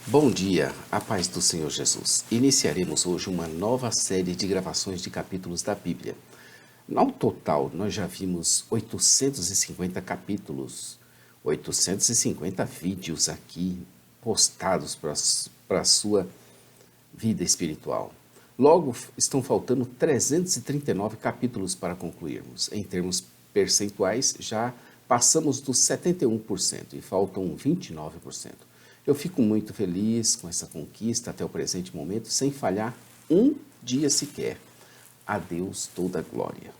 Bom dia, a paz do Senhor Jesus. Iniciaremos hoje uma nova série de gravações de capítulos da Bíblia. No total, nós já vimos 850 capítulos, 850 vídeos aqui postados para a sua vida espiritual. Logo, estão faltando 339 capítulos para concluirmos. Em termos percentuais, já passamos dos 71% e faltam 29%. Eu fico muito feliz com essa conquista até o presente momento, sem falhar um dia sequer. A Deus toda a glória.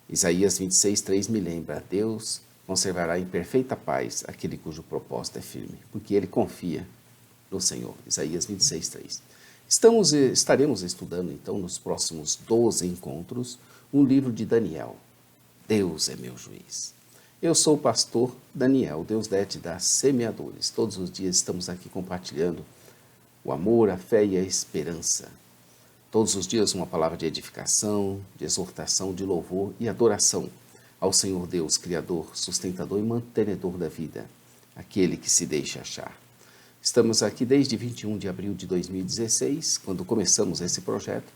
Isaías 26:3 me lembra: Deus conservará em perfeita paz aquele cujo propósito é firme, porque ele confia no Senhor. Isaías 26:3. Estaremos estudando, então, nos próximos 12 encontros, um livro de Daniel. Deus é meu juiz. Eu sou o pastor Daniel Deusdete da Semeadores. Todos os dias estamos aqui compartilhando o amor, a fé e a esperança. Todos os dias uma palavra de edificação, de exortação, de louvor e adoração ao Senhor Deus, Criador, sustentador e mantenedor da vida, aquele que se deixa achar. Estamos aqui desde 21 de abril de 2016, quando começamos esse projeto,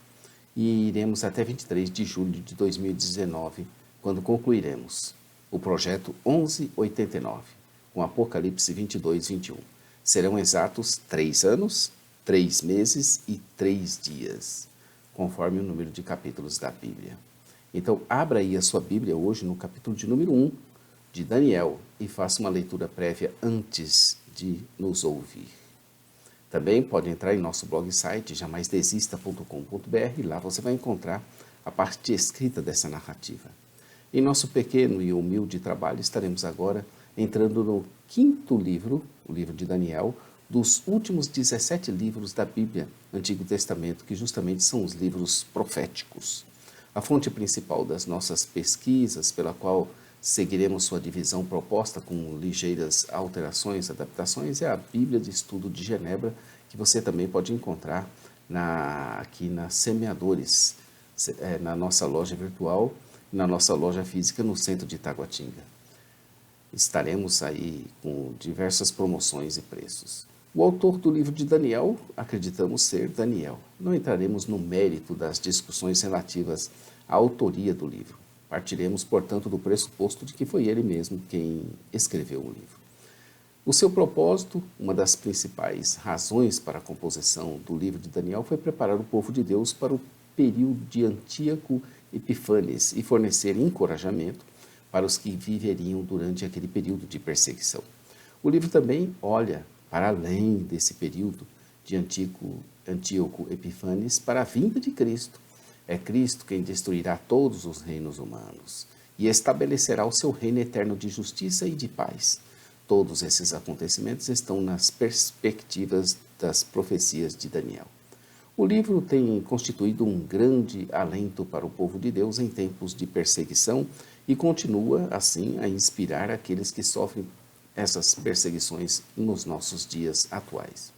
e iremos até 23 de julho de 2019, quando concluiremos o projeto 1189, com Apocalipse 22:21. Serão exatos 3 anos, 3 meses e 3 dias, conforme o número de capítulos da Bíblia. Então, abra aí a sua Bíblia hoje no capítulo de número 1 de Daniel e faça uma leitura prévia antes de nos ouvir. Também pode entrar em nosso blog site jamaisdesista.com.br e lá você vai encontrar a parte escrita dessa narrativa. Em nosso pequeno e humilde trabalho, estaremos agora entrando no 5º livro, o livro de Daniel, dos últimos 17 livros da Bíblia, Antigo Testamento, que justamente são os livros proféticos. A fonte principal das nossas pesquisas, pela qual seguiremos sua divisão proposta com ligeiras alterações, adaptações, é a Bíblia de Estudo de Genebra, que você também pode encontrar aqui na Semeadores, na nossa loja virtual, na nossa loja física no centro de Taguatinga. Estaremos aí com diversas promoções e preços. O autor do livro de Daniel, acreditamos ser Daniel. Não entraremos no mérito das discussões relativas à autoria do livro. Partiremos, portanto, do pressuposto de que foi ele mesmo quem escreveu o livro. O seu propósito, uma das principais razões para a composição do livro de Daniel, foi preparar o povo de Deus para o período de Antíoco Epífanes e fornecer encorajamento para os que viveriam durante aquele período de perseguição. O livro também olha para além desse período de Antíoco Epífanes para a vinda de Cristo. É Cristo quem destruirá todos os reinos humanos e estabelecerá o seu reino eterno de justiça e de paz. Todos esses acontecimentos estão nas perspectivas das profecias de Daniel. O livro tem constituído um grande alento para o povo de Deus em tempos de perseguição e continua, assim, a inspirar aqueles que sofrem essas perseguições nos nossos dias atuais.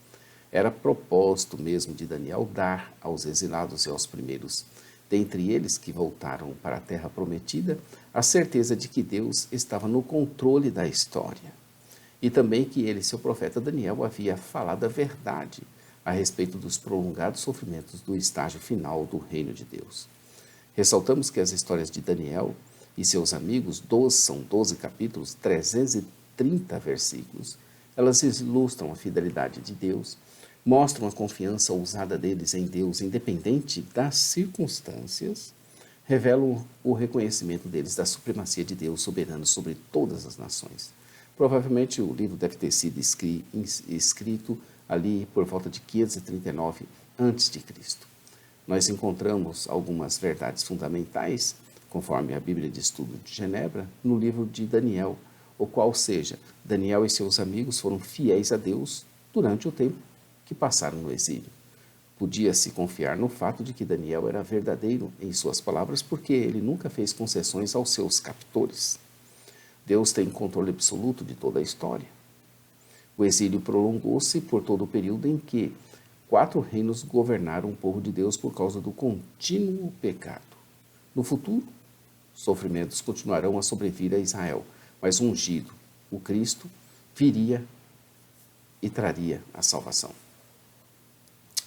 Era propósito mesmo de Daniel dar aos exilados e aos primeiros, dentre eles que voltaram para a terra prometida, a certeza de que Deus estava no controle da história. E também que ele, seu profeta Daniel, havia falado a verdade a respeito dos prolongados sofrimentos do estágio final do reino de Deus. Ressaltamos que as histórias de Daniel e seus amigos, são 12 capítulos, 330 versículos. Elas ilustram a fidelidade de Deus, mostram a confiança ousada deles em Deus, independente das circunstâncias, revelam o reconhecimento deles da supremacia de Deus soberano sobre todas as nações. Provavelmente o livro deve ter sido escrito ali por volta de 539 a.C. Nós encontramos algumas verdades fundamentais, conforme a Bíblia de Estudo de Genebra, no livro de Daniel, o qual seja, Daniel e seus amigos foram fiéis a Deus durante o tempo que passaram no exílio. Podia-se confiar no fato de que Daniel era verdadeiro em suas palavras, porque ele nunca fez concessões aos seus captores. Deus tem controle absoluto de toda a história. O exílio prolongou-se por todo o período em que 4 reinos governaram o povo de Deus por causa do contínuo pecado. No futuro, sofrimentos continuarão a sobrevir a Israel, mas o ungido, o Cristo, viria e traria a salvação.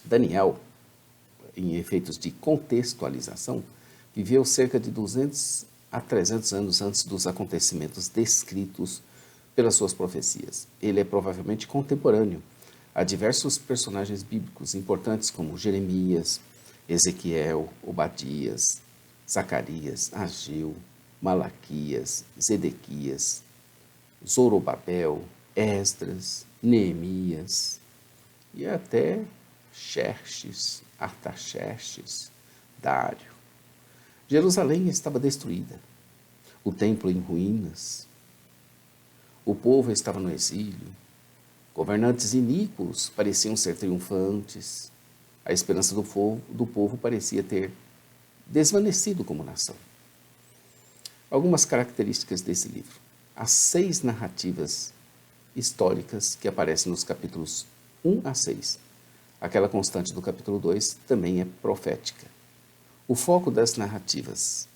Daniel, em efeitos de contextualização, viveu cerca de 200 a 300 anos antes dos acontecimentos descritos pelas suas profecias. Ele é provavelmente contemporâneo a diversos personagens bíblicos importantes como Jeremias, Ezequiel, Obadias, Zacarias, Ageu, Malaquias, Zedequias, Zorobabel, Esdras, Neemias e até Xerxes, Artaxerxes, Dário. Jerusalém estava destruída, o templo em ruínas, o povo estava no exílio, governantes iníquos pareciam ser triunfantes, a esperança do povo parecia ter desvanecido como nação. Algumas características desse livro. As 6 narrativas históricas que aparecem nos capítulos 1 a 6. Aquela constante do capítulo 2 também é profética. O foco das narrativas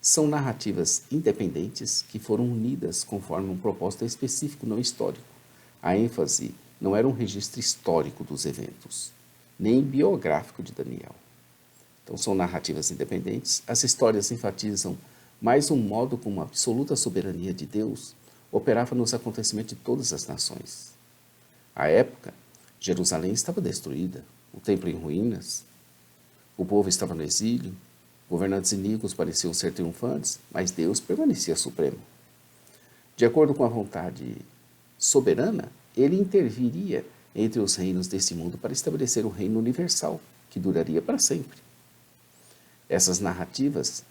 são narrativas independentes que foram unidas conforme um propósito específico, não histórico. A ênfase não era um registro histórico dos eventos, nem biográfico de Daniel. Então, são narrativas independentes. As histórias enfatizam mais um modo como a absoluta soberania de Deus operava nos acontecimentos de todas as nações. À época, Jerusalém estava destruída, o templo em ruínas, o povo estava no exílio, governantes iníquos pareciam ser triunfantes, mas Deus permanecia supremo. De acordo com a vontade soberana, ele interviria entre os reinos desse mundo para estabelecer o reino universal, que duraria para sempre. Essas narrativas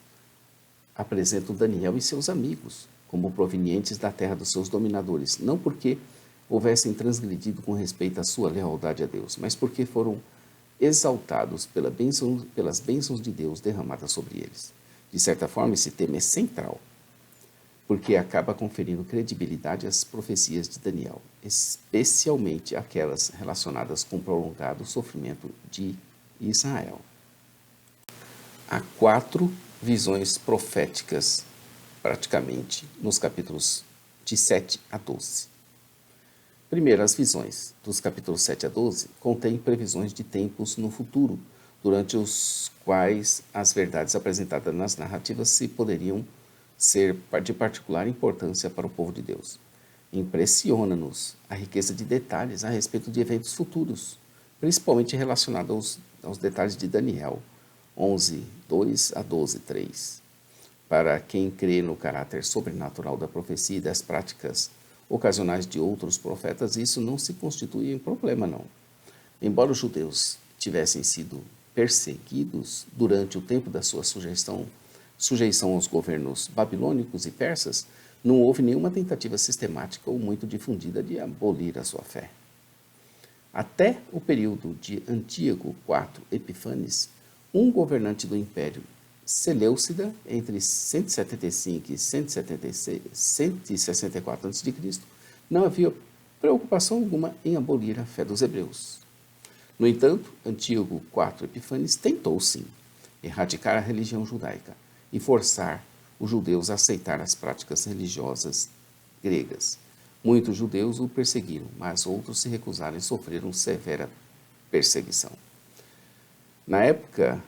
apresentam Daniel e seus amigos como provenientes da terra dos seus dominadores, não porque houvessem transgredido com respeito à sua lealdade a Deus, mas porque foram exaltados pelas bênçãos de Deus derramadas sobre eles. De certa forma, esse tema é central, porque acaba conferindo credibilidade às profecias de Daniel, especialmente aquelas relacionadas com o prolongado sofrimento de Israel. Há 4 visões proféticas, praticamente, nos capítulos de 7 a 12. Primeiro, as visões dos capítulos 7 a 12 contêm previsões de tempos no futuro, durante os quais as verdades apresentadas nas narrativas se poderiam ser de particular importância para o povo de Deus. Impressiona-nos a riqueza de detalhes a respeito de eventos futuros, principalmente relacionados aos detalhes de Daniel 11, 2 a 12, 3. Para quem crê no caráter sobrenatural da profecia e das práticas ocasionais de outros profetas, isso não se constitui em problema, não. Embora os judeus tivessem sido perseguidos durante o tempo da sua sujeição aos governos babilônicos e persas, não houve nenhuma tentativa sistemática ou muito difundida de abolir a sua fé. Até o período de Antíoco IV Epifanes, um governante do Império Seleucida, entre 175 e 164 a.C., não havia preocupação alguma em abolir a fé dos hebreus. No entanto, Antíoco IV Epifanes tentou, sim, erradicar a religião judaica e forçar os judeus a aceitar as práticas religiosas gregas. Muitos judeus o perseguiram, mas outros se recusaram e sofreram severa perseguição. Na época,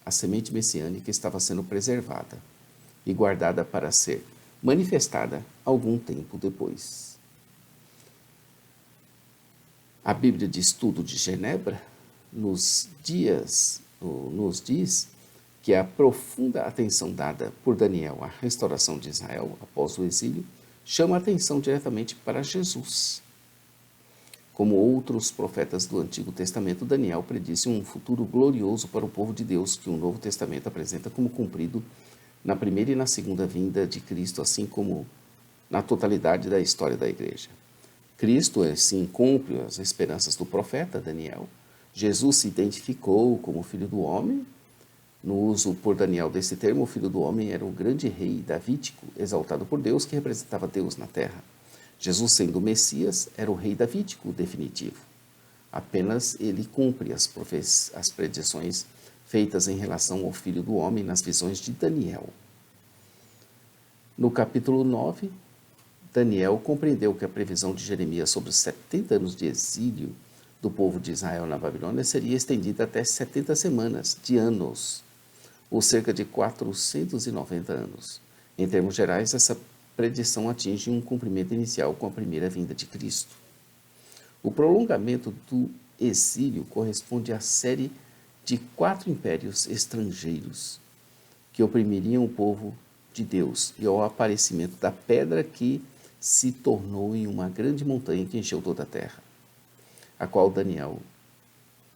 a semente messiânica estava sendo preservada e guardada para ser manifestada algum tempo depois. A Bíblia de Estudo de Genebra nos diz que a profunda atenção dada por Daniel à restauração de Israel após o exílio chama a atenção diretamente para Jesus. Como outros profetas do Antigo Testamento, Daniel predisse um futuro glorioso para o povo de Deus que o Novo Testamento apresenta como cumprido na primeira e na segunda vinda de Cristo, assim como na totalidade da história da Igreja. Cristo, assim, cumpre as esperanças do profeta Daniel. Jesus se identificou como Filho do Homem. No uso por Daniel desse termo, o Filho do Homem era o grande rei davídico, exaltado por Deus, que representava Deus na terra. Jesus, sendo o Messias, era o rei davídico definitivo. Apenas ele cumpre as predições feitas em relação ao Filho do Homem nas visões de Daniel. No capítulo 9, Daniel compreendeu que a previsão de Jeremias sobre os 70 anos de exílio do povo de Israel na Babilônia seria estendida até 70 semanas de anos, ou cerca de 490 anos. Em termos gerais, essa predição atinge um cumprimento inicial com a primeira vinda de Cristo. O prolongamento do exílio corresponde à série de 4 impérios estrangeiros que oprimiriam o povo de Deus e ao aparecimento da pedra que se tornou em uma grande montanha que encheu toda a terra, a qual Daniel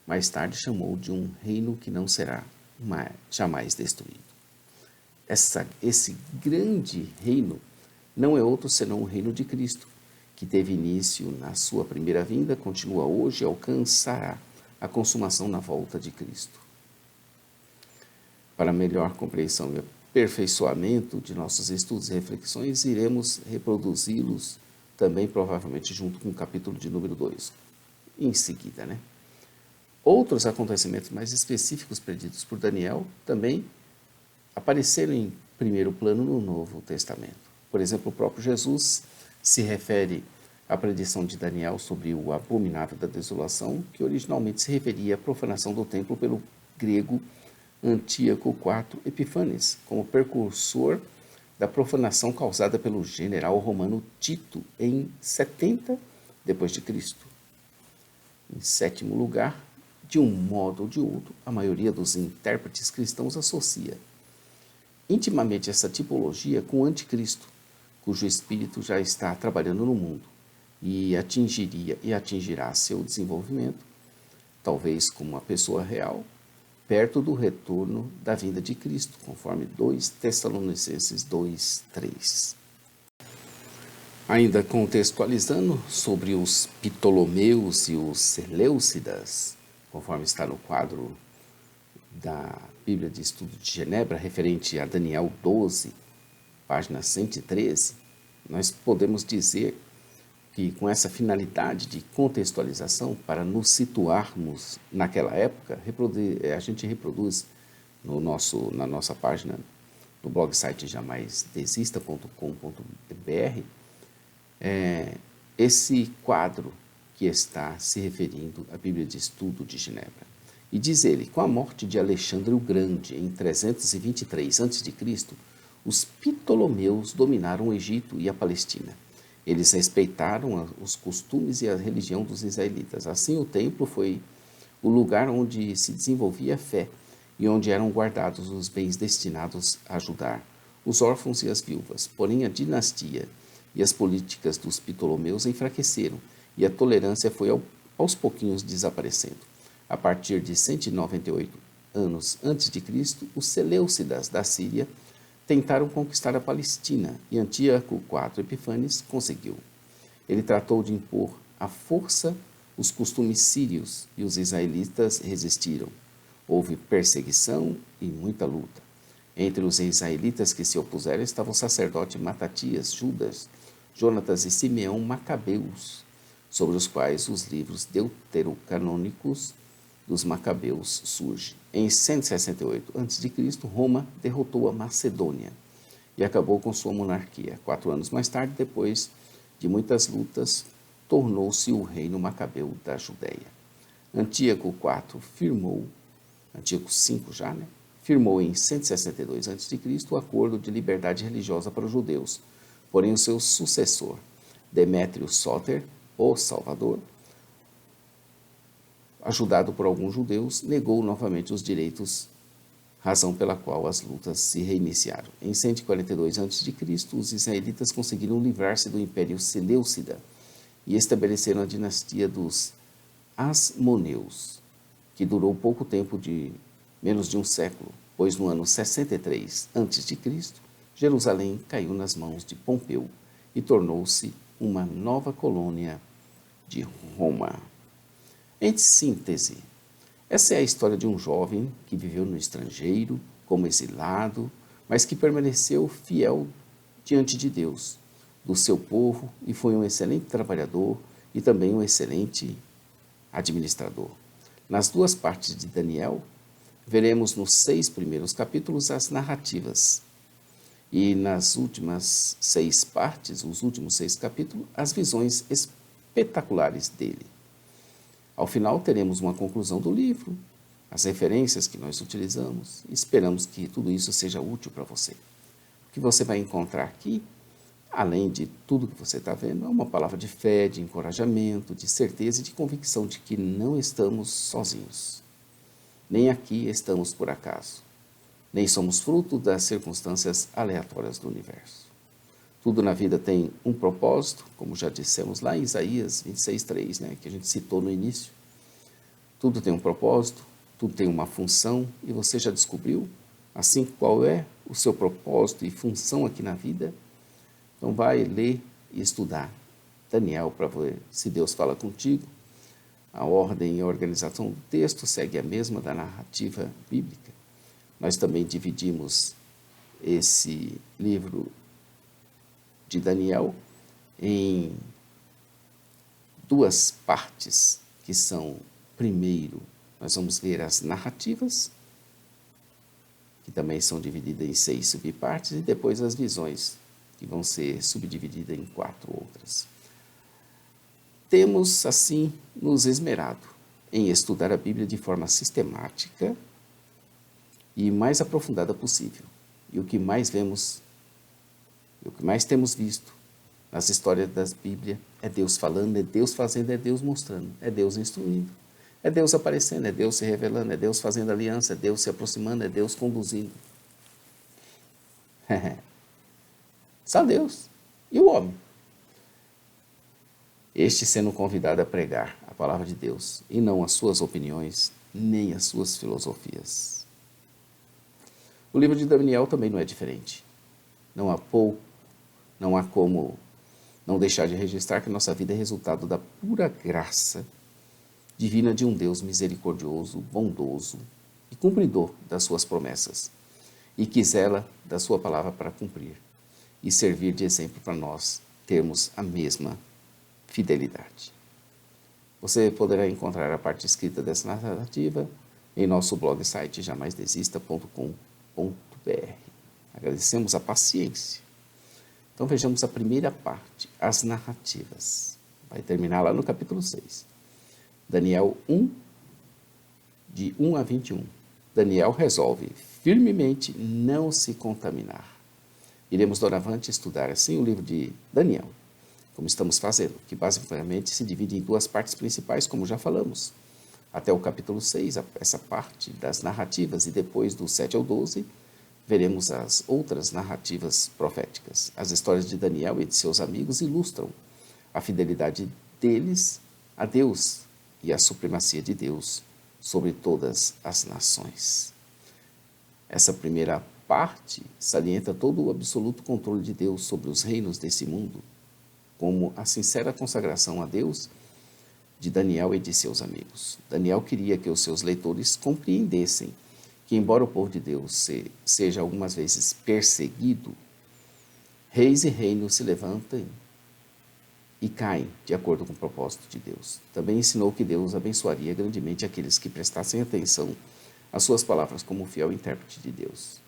mais tarde chamou de um reino que não será jamais destruído. Esse grande reino não é outro senão o reino de Cristo, que teve início na sua primeira vinda, continua hoje e alcançará a consumação na volta de Cristo. Para melhor compreensão e aperfeiçoamento de nossos estudos e reflexões, iremos reproduzi-los também provavelmente junto com o capítulo de número 2, em seguida, Outros acontecimentos mais específicos preditos por Daniel também apareceram em primeiro plano no Novo Testamento. Por exemplo, o próprio Jesus se refere à predição de Daniel sobre o abominável da desolação, que originalmente se referia à profanação do templo pelo grego Antíoco IV Epifanes, como precursor da profanação causada pelo general romano Tito em 70 depois de Cristo. Em sétimo lugar, de um modo ou de outro, a maioria dos intérpretes cristãos associa intimamente essa tipologia com o anticristo, cujo espírito já está trabalhando no mundo e atingirá seu desenvolvimento, talvez como uma pessoa real, perto do retorno da vinda de Cristo, conforme 2 Tessalonicenses 2:3. Ainda contextualizando sobre os Ptolomeus e os Seleucidas, conforme está no quadro da Bíblia de Estudo de Genebra, referente a Daniel 12, página 113, nós podemos dizer que com essa finalidade de contextualização, para nos situarmos naquela época, a gente reproduz na nossa página, no blog site jamaisdesista.com.br, esse quadro que está se referindo à Bíblia de Estudo de Genebra. E diz ele, com a morte de Alexandre o Grande, em 323 a.C., os Ptolomeus dominaram o Egito e a Palestina. Eles respeitaram os costumes e a religião dos israelitas. Assim, o templo foi o lugar onde se desenvolvia a fé e onde eram guardados os bens destinados a ajudar os órfãos e as viúvas. Porém, a dinastia e as políticas dos Ptolomeus enfraqueceram e a tolerância foi aos pouquinhos desaparecendo. A partir de 198 anos antes de Cristo, os Seleucidas da Síria tentaram conquistar a Palestina e Antíoco IV Epifanes conseguiu. Ele tratou de impor à força os costumes sírios e os israelitas resistiram. Houve perseguição e muita luta. Entre os israelitas que se opuseram estavam o sacerdote Matatias, Judas, Jonatas e Simeão Macabeus, sobre os quais os livros deuterocanônicos dos Macabeus surgem. Em 168 a.C., Roma derrotou a Macedônia e acabou com sua monarquia. 4 anos mais tarde, depois de muitas lutas, tornou-se o reino macabeu da Judéia. Antíoco IV firmou em 162 a.C. o acordo de liberdade religiosa para os judeus. Porém, o seu sucessor, Demétrio Sóter, o Salvador, ajudado por alguns judeus, negou novamente os direitos, razão pela qual as lutas se reiniciaram. Em 142 a.C., os israelitas conseguiram livrar-se do Império Seleucida e estabeleceram a dinastia dos Asmoneus, que durou pouco tempo, de menos de um século, pois no ano 63 a.C., Jerusalém caiu nas mãos de Pompeu e tornou-se uma nova colônia de Roma. Em síntese, essa é a história de um jovem que viveu no estrangeiro, como exilado, mas que permaneceu fiel diante de Deus, do seu povo, e foi um excelente trabalhador e também um excelente administrador. Nas 2 partes de Daniel, veremos nos 6 primeiros capítulos as narrativas E nas últimas 6 partes, os últimos 6 capítulos, as visões espetaculares dele. Ao final teremos uma conclusão do livro, as referências que nós utilizamos, e esperamos que tudo isso seja útil para você. O que você vai encontrar aqui, além de tudo que você está vendo, é uma palavra de fé, de encorajamento, de certeza e de convicção de que não estamos sozinhos. Nem aqui estamos por acaso, nem somos fruto das circunstâncias aleatórias do universo. Tudo na vida tem um propósito, como já dissemos lá em Isaías 26:3, que a gente citou no início. Tudo tem um propósito, tudo tem uma função, e você já descobriu, assim, qual é o seu propósito e função aqui na vida? Então vai ler e estudar Daniel para ver se Deus fala contigo. A ordem e a organização do texto segue a mesma da narrativa bíblica. Nós também dividimos esse livro de Daniel em 2 partes, que são, primeiro, nós vamos ver as narrativas, que também são divididas em 6 subpartes, e depois as visões, que vão ser subdivididas em 4 outras. Temos, assim, nos esmerado em estudar a Bíblia de forma sistemática e mais aprofundada possível. E o que mais vemos, o que mais temos visto nas histórias da Bíblia é Deus falando, é Deus fazendo, é Deus mostrando, é Deus instruindo, é Deus aparecendo, é Deus se revelando, é Deus fazendo aliança, é Deus se aproximando, é Deus conduzindo. Só Deus e o homem. Este sendo convidado a pregar a palavra de Deus, e não as suas opiniões, nem as suas filosofias. O livro de Daniel também não é diferente. Não há como não deixar de registrar que nossa vida é resultado da pura graça divina de um Deus misericordioso, bondoso e cumpridor das suas promessas, e que zela da sua palavra para cumprir e servir de exemplo para nós termos a mesma fidelidade. Você poderá encontrar a parte escrita dessa narrativa em nosso blog site jamaisdesista.com.br. Agradecemos a paciência. Então vejamos a primeira parte, as narrativas. Vai terminar lá no capítulo 6. Daniel 1, de 1 a 21. Daniel resolve firmemente não se contaminar. Iremos doravante estudar assim o livro de Daniel, como estamos fazendo, que basicamente se divide em 2 partes principais, como já falamos. Até o capítulo 6, essa parte das narrativas, e depois do 7 ao 12, veremos as outras narrativas proféticas. As histórias de Daniel e de seus amigos ilustram a fidelidade deles a Deus e a supremacia de Deus sobre todas as nações. Essa primeira parte salienta todo o absoluto controle de Deus sobre os reinos desse mundo, como a sincera consagração a Deus de Daniel e de seus amigos. Daniel queria que os seus leitores compreendessem que, embora o povo de Deus seja algumas vezes perseguido, reis e reinos se levantam e caem de acordo com o propósito de Deus. Também ensinou que Deus abençoaria grandemente aqueles que prestassem atenção às suas palavras como fiel intérprete de Deus.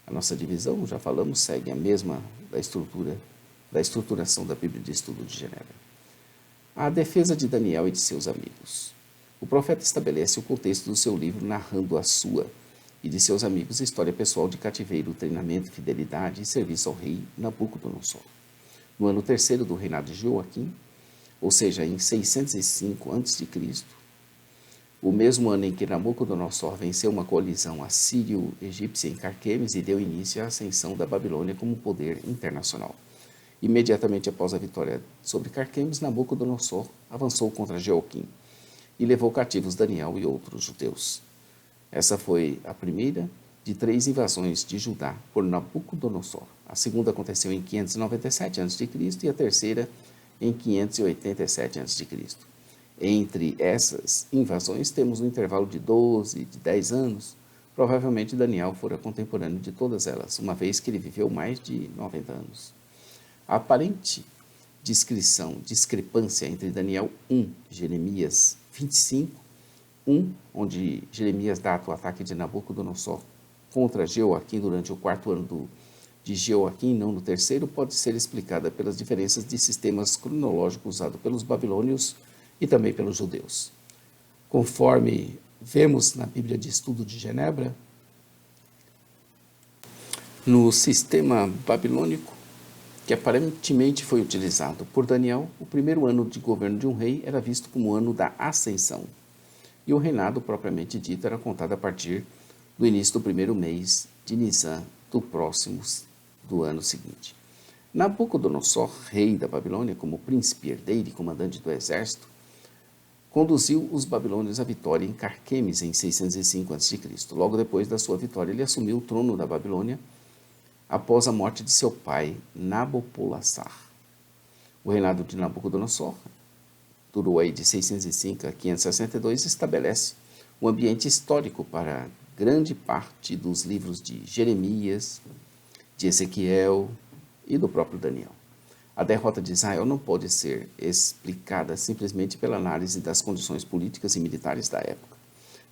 A nossa divisão, já falamos, segue a mesma da estruturação da Bíblia de Estudo de Genebra. A defesa de Daniel e de seus amigos. O profeta estabelece o contexto do seu livro narrando a sua e de seus amigos história pessoal de cativeiro, treinamento, fidelidade e serviço ao rei Nabucodonosor. No ano 3º do reinado de Joaquim, ou seja, em 605 a.C., o mesmo ano em que Nabucodonosor venceu uma coalizão assírio-egípcia em Carquemes e deu início à ascensão da Babilônia como poder internacional. Imediatamente após a vitória sobre Carquemes, Nabucodonosor avançou contra Joaquim e levou cativos Daniel e outros judeus. Essa foi a primeira de 3 invasões de Judá por Nabucodonosor. A segunda aconteceu em 597 a.C. e a terceira em 587 a.C. Entre essas invasões temos um intervalo de 10 anos. Provavelmente Daniel fora contemporâneo de todas elas, uma vez que ele viveu mais de 90 anos. A aparente discrepância entre Daniel 1 e Jeremias 25, 1, onde Jeremias data o ataque de Nabucodonosor contra Joaquim durante o 4º ano do de Jeoaquim, não no terceiro, pode ser explicada pelas diferenças de sistemas cronológicos usados pelos babilônios e também pelos judeus. Conforme vemos na Bíblia de Estudo de Genebra, no sistema babilônico, que aparentemente foi utilizado por Daniel, o primeiro ano de governo de um rei era visto como o ano da ascensão, e o reinado propriamente dito era contado a partir do início do primeiro mês de Nisan do ano seguinte. Nabucodonosor, rei da Babilônia, como príncipe herdeiro e comandante do exército, conduziu os babilônios à vitória em Carquemes em 605 a.C. Logo depois da sua vitória, ele assumiu o trono da Babilônia após a morte de seu pai, Nabopolassar. O reinado de Nabucodonosor durou aí de 605 a 562 e estabelece um ambiente histórico para grande parte dos livros de Jeremias, de Ezequiel e do próprio Daniel. A derrota de Israel não pode ser explicada simplesmente pela análise das condições políticas e militares da época.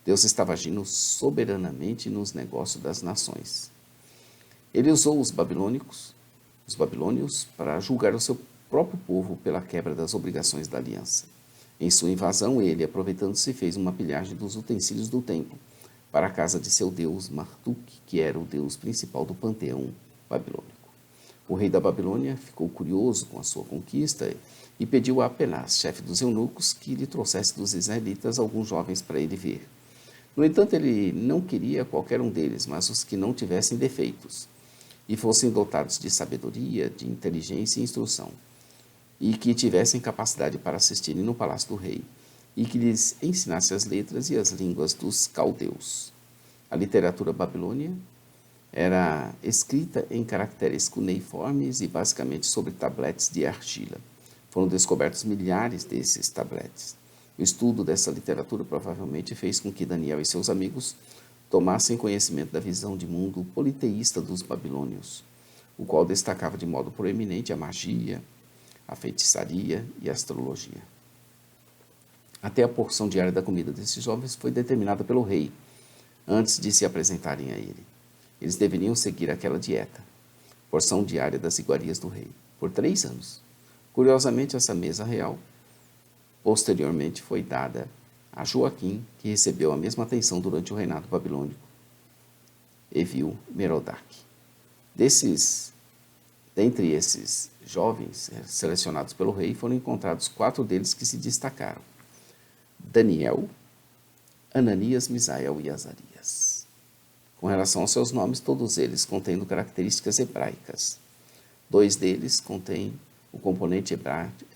Deus estava agindo soberanamente nos negócios das nações. Ele usou os babilônios, para julgar o seu próprio povo pela quebra das obrigações da aliança. Em sua invasão, ele, aproveitando-se, fez uma pilhagem dos utensílios do templo para a casa de seu deus Marduk, que era o deus principal do panteão babilônico. O rei da Babilônia ficou curioso com a sua conquista e pediu a Apenaz, chefe dos eunucos, que lhe trouxesse dos israelitas alguns jovens para ele ver. No entanto, ele não queria qualquer um deles, mas os que não tivessem defeitos e fossem dotados de sabedoria, de inteligência e instrução, e que tivessem capacidade para assistirem no palácio do rei, e que lhes ensinasse as letras e as línguas dos caldeus. A literatura babilônia era escrita em caracteres cuneiformes e basicamente sobre tabletes de argila. Foram descobertos milhares desses tabletes. O estudo dessa literatura provavelmente fez com que Daniel e seus amigos tomassem conhecimento da visão de mundo politeísta dos babilônios, o qual destacava de modo proeminente a magia, a feitiçaria e a astrologia. Até a porção diária da comida desses jovens foi determinada pelo rei, antes de se apresentarem a ele. Eles deveriam seguir aquela dieta, porção diária das iguarias do rei, por 3 anos. Curiosamente, essa mesa real, posteriormente, foi dada a Joaquim, que recebeu a mesma atenção durante o reinado babilônico, Evil-Merodach. Dentre esses jovens selecionados pelo rei, foram encontrados 4 deles que se destacaram: Daniel, Ananias, Misael e Azarias. Com relação aos seus nomes, todos eles contendo características hebraicas. 2 deles contêm o componente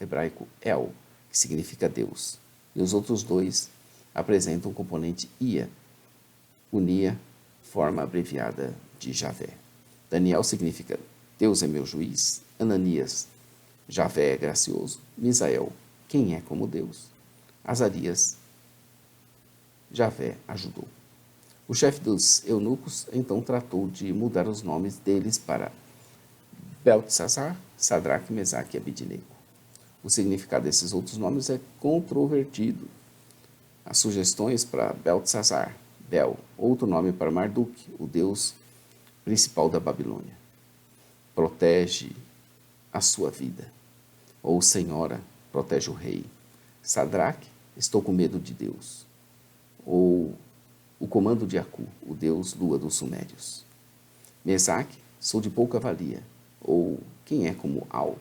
hebraico El, que significa Deus, e os outros 2 apresentam o componente Ia, Unia, forma abreviada de Javé. Daniel significa Deus é meu juiz, Ananias, Javé é gracioso, Misael, quem é como Deus, Azarias, Javé ajudou. O chefe dos eunucos então tratou de mudar os nomes deles para Beltesazar, Sadraque, Mesaque e Abidnego. O significado desses outros nomes é controvertido. As sugestões para Beltesazar, Bel, outro nome para Marduk, o deus principal da Babilônia. Protege a sua vida. Ou Senhora, protege o rei. Sadraque, estou com medo de Deus. Ou o comando de Aku, o deus lua dos sumérios. Mesaque, sou de pouca valia. Ou quem é como Al.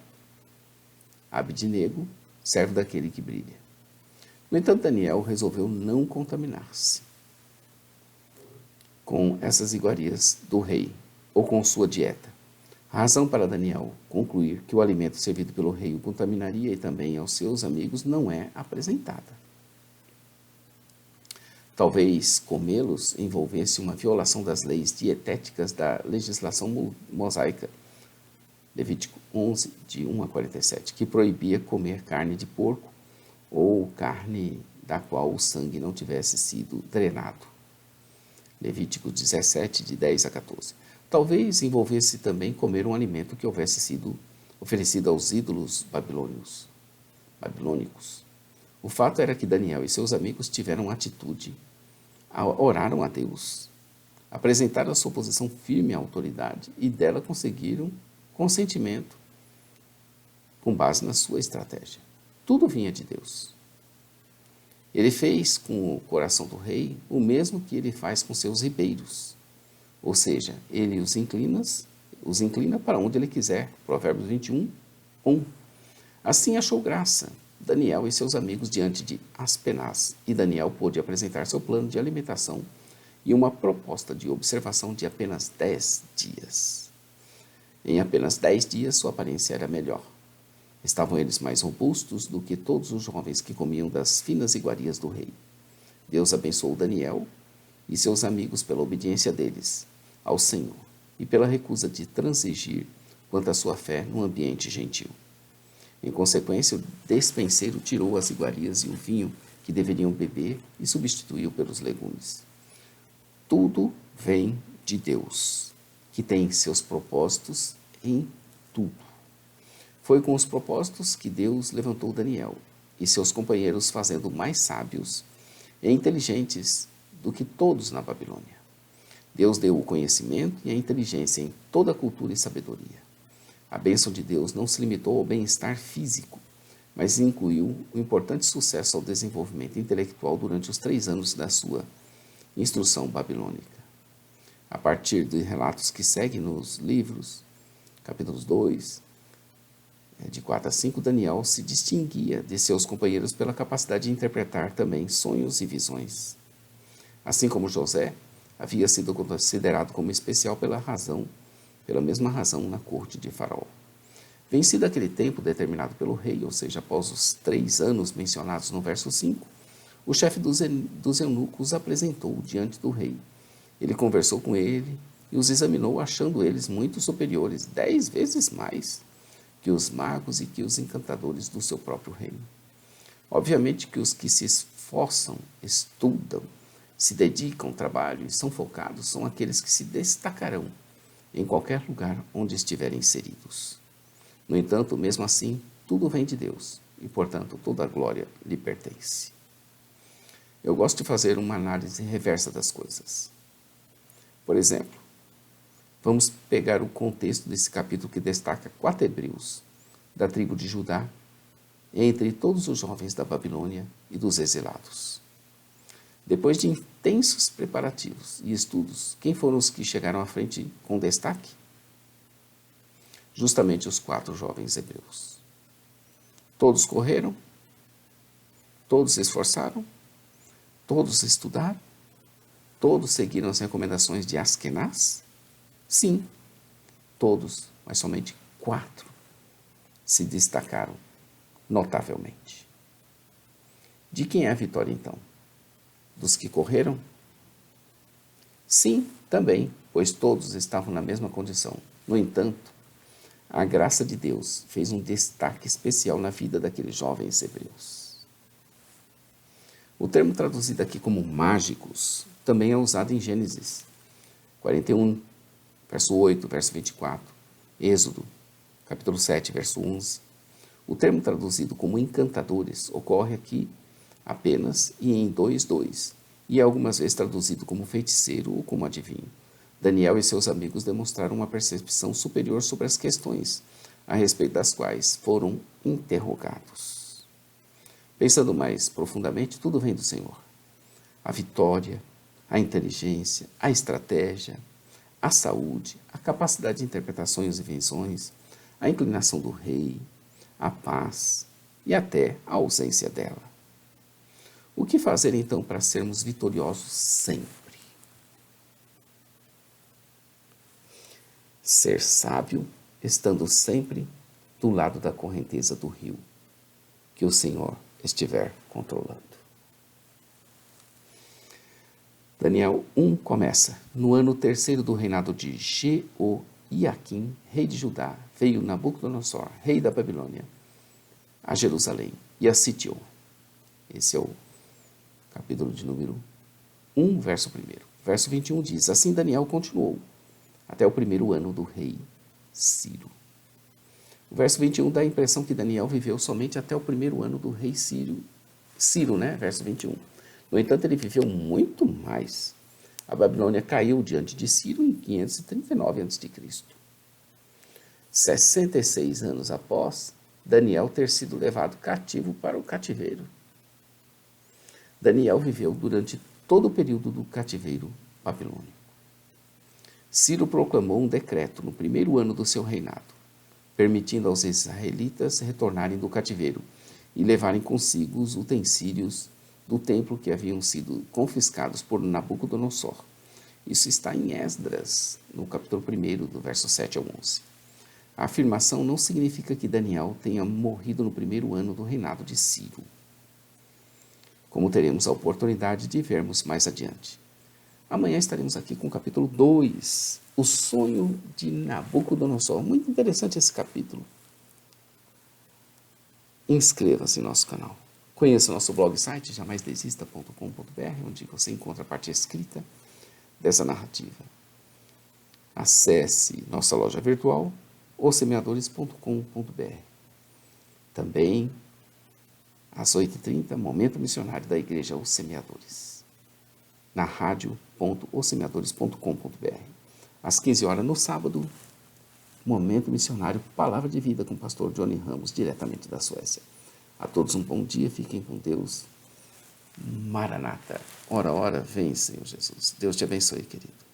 Abidnego, servo daquele que brilha. No entanto, Daniel resolveu não contaminar-se com essas iguarias do rei ou com sua dieta. A razão para Daniel concluir que o alimento servido pelo rei o contaminaria e também aos seus amigos não é apresentada. Talvez comê-los envolvesse uma violação das leis dietéticas da legislação mosaica, Levítico 11, de 1 a 47, que proibia comer carne de porco ou carne da qual o sangue não tivesse sido drenado. Levítico 17, de 10 a 14. Talvez envolvesse também comer um alimento que houvesse sido oferecido aos ídolos babilônicos. O fato era que Daniel e seus amigos tiveram atitude, oraram a Deus, apresentaram a sua posição firme à autoridade e dela conseguiram consentimento com base na sua estratégia. Tudo vinha de Deus. Ele fez com o coração do rei o mesmo que ele faz com seus ribeiros. Ou seja, ele os inclina para onde ele quiser. Provérbios 21, 1. Assim achou graça Daniel e seus amigos diante de Aspenaz, e Daniel pôde apresentar seu plano de alimentação e uma proposta de observação de apenas 10 dias. Em apenas 10 dias, sua aparência era melhor. Estavam eles mais robustos do que todos os jovens que comiam das finas iguarias do rei. Deus abençoou Daniel e seus amigos pela obediência deles ao Senhor e pela recusa de transigir quanto à sua fé num ambiente gentil. Em consequência, o despenseiro tirou as iguarias e o vinho que deveriam beber e substituiu pelos legumes. Tudo vem de Deus, que tem seus propósitos em tudo. Foi com os propósitos que Deus levantou Daniel e seus companheiros, fazendo mais sábios e inteligentes do que todos na Babilônia. Deus deu o conhecimento e a inteligência em toda a cultura e sabedoria. A bênção de Deus não se limitou ao bem-estar físico, mas incluiu o importante sucesso ao desenvolvimento intelectual durante os 3 anos da sua instrução babilônica. A partir de relatos que seguem nos livros, capítulos 2, de 4 a 5, Daniel se distinguia de seus companheiros pela capacidade de interpretar também sonhos e visões. Assim como José, havia sido considerado como especial pela mesma razão na corte de Faraó. Vencido aquele tempo determinado pelo rei, ou seja, após os 3 anos mencionados no verso 5, o chefe dos eunucos apresentou diante do rei. Ele conversou com ele e os examinou, achando eles muito superiores, 10 vezes mais que os magos e que os encantadores do seu próprio reino. Obviamente que os que se esforçam, estudam, se dedicam ao trabalho e são focados são aqueles que se destacarão em qualquer lugar onde estiverem inseridos. No entanto, mesmo assim, tudo vem de Deus e, portanto, toda a glória lhe pertence. Eu gosto de fazer uma análise reversa das coisas. Por exemplo, vamos pegar o contexto desse capítulo que destaca 4 hebreus da tribo de Judá entre todos os jovens da Babilônia e dos exilados. Depois de intensos preparativos e estudos, quem foram os que chegaram à frente com destaque? Justamente os 4 jovens hebreus. Todos correram? Todos se esforçaram? Todos estudaram? Todos seguiram as recomendações de Askenaz? Sim, todos, mas somente 4 se destacaram notavelmente. De quem é a vitória, então? Dos que correram? Sim, também, pois todos estavam na mesma condição. No entanto, a graça de Deus fez um destaque especial na vida daqueles jovens hebreus. O termo traduzido aqui como mágicos também é usado em Gênesis 41, verso 8, verso 24, Êxodo, capítulo 7, verso 11. O termo traduzido como encantadores ocorre aqui apenas e em 2:2, e é algumas vezes traduzido como feiticeiro ou como adivinho. Daniel e seus amigos demonstraram uma percepção superior sobre as questões a respeito das quais foram interrogados. Pensando mais profundamente, tudo vem do Senhor. A vitória, a inteligência, a estratégia, a saúde, a capacidade de interpretações e invenções, a inclinação do rei, a paz e até a ausência dela. O que fazer então para sermos vitoriosos sempre? Ser sábio, estando sempre do lado da correnteza do rio, que o Senhor estiver controlando. Daniel 1 começa: no ano 3º do reinado de Jeoiaquim, rei de Judá, veio Nabucodonosor, rei da Babilônia, a Jerusalém e a sitiou. Esse é o capítulo de número 1, verso 1. Verso 21 diz: assim Daniel continuou até o 1º ano do rei Ciro. O verso 21 dá a impressão que Daniel viveu somente até o 1º ano do rei Ciro, né? Verso 21. No entanto, ele viveu muito mais. A Babilônia caiu diante de Ciro em 539 a.C. 66 anos após Daniel ter sido levado cativo para o cativeiro. Daniel viveu durante todo o período do cativeiro babilônico. Ciro proclamou um decreto no primeiro ano do seu reinado, permitindo aos israelitas retornarem do cativeiro e levarem consigo os utensílios do templo que haviam sido confiscados por Nabucodonosor. Isso está em Esdras, no capítulo 1, do verso 7 ao 11. A afirmação não significa que Daniel tenha morrido no primeiro ano do reinado de Ciro, como teremos a oportunidade de vermos mais adiante. Amanhã estaremos aqui com o capítulo 2, o sonho de Nabucodonosor. Muito interessante esse capítulo. Inscreva-se no nosso canal. Conheça o nosso blog site, jamaisdesista.com.br, onde você encontra a parte escrita dessa narrativa. Acesse nossa loja virtual, ossemeadores.com.br. Também, às 8h30, Momento Missionário da Igreja Os Semeadores, na rádio.ossemeadores.com.br. Às 15 horas no sábado, Momento Missionário Palavra de Vida com o pastor Johnny Ramos, diretamente da Suécia. A todos um bom dia, fiquem com Deus. Maranata. Ora, ora, vem, Senhor Jesus. Deus te abençoe, querido.